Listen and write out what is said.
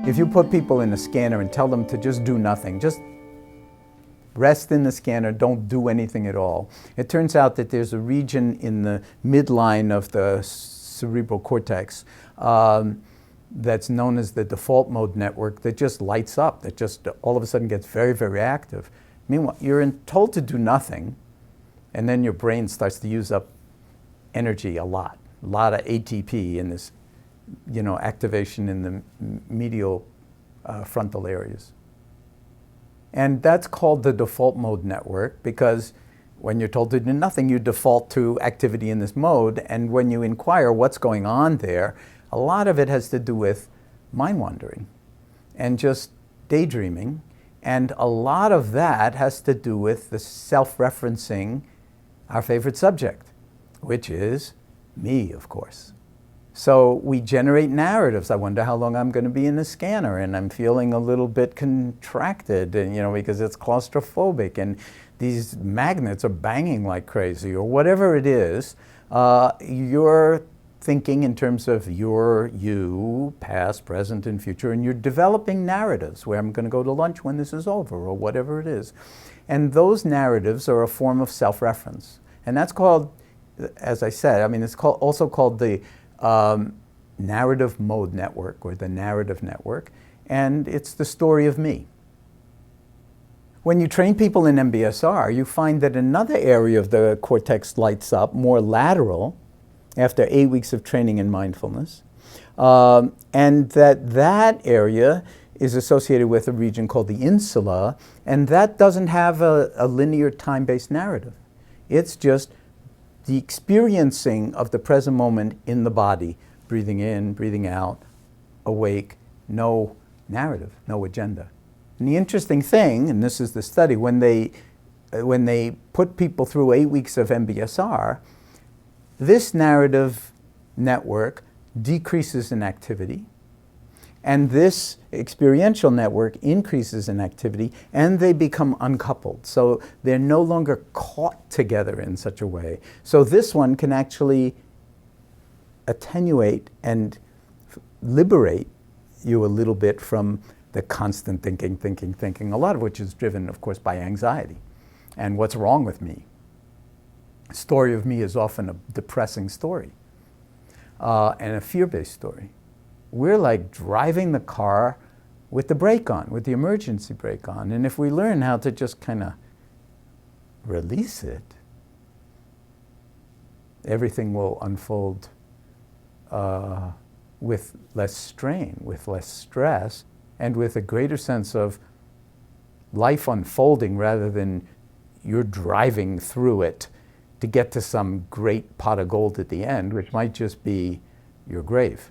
If you put people in a scanner and tell them to just do nothing, just rest in the scanner, don't do anything at all, it turns out that there's a region in the midline of the cerebral cortex that's known as the default mode network that just lights up, that just all of a sudden gets very, very active. Meanwhile, you're told to do nothing, and then your brain starts to use up energy a lot of ATP in this, activation in the medial frontal areas. And that's called the default mode network because when you're told to do nothing, you default to activity in this mode. And when you inquire what's going on there, a lot of it has to do with mind wandering and just daydreaming. And a lot of that has to do with the self-referencing our favorite subject, which is me, of course. So we generate narratives. I wonder how long I'm going to be in the scanner, and I'm feeling a little bit contracted, and because it's claustrophobic, and these magnets are banging like crazy, or whatever it is. You're thinking in terms of you, past, present, and future, and you're developing narratives where I'm going to go to lunch when this is over, or whatever it is. And those narratives are a form of self-reference. And that's called, as I said, it's also called the narrative mode network, or the narrative network, and it's the story of me. When you train people in MBSR, you find that another area of the cortex lights up, more lateral, after 8 weeks of training in mindfulness, and that area is associated with a region called the insula, and that doesn't have a linear time-based narrative. It's just the experiencing of the present moment in the body, breathing in, breathing out, awake, no narrative, no agenda. And the interesting thing, and this is the study, when they put people through 8 weeks of MBSR, this narrative network decreases in activity, and this experiential network increases in activity, and they become uncoupled. So they're no longer caught together in such a way. So this one can actually attenuate and liberate you a little bit from the constant thinking, a lot of which is driven, of course, by anxiety. And what's wrong with me? The story of me is often a depressing story and a fear-based story. We're like driving the car with the brake on, with the emergency brake on. And if we learn how to just kind of release it, everything will unfold with less strain, with less stress, and with a greater sense of life unfolding rather than you're driving through it to get to some great pot of gold at the end, which might just be your grave.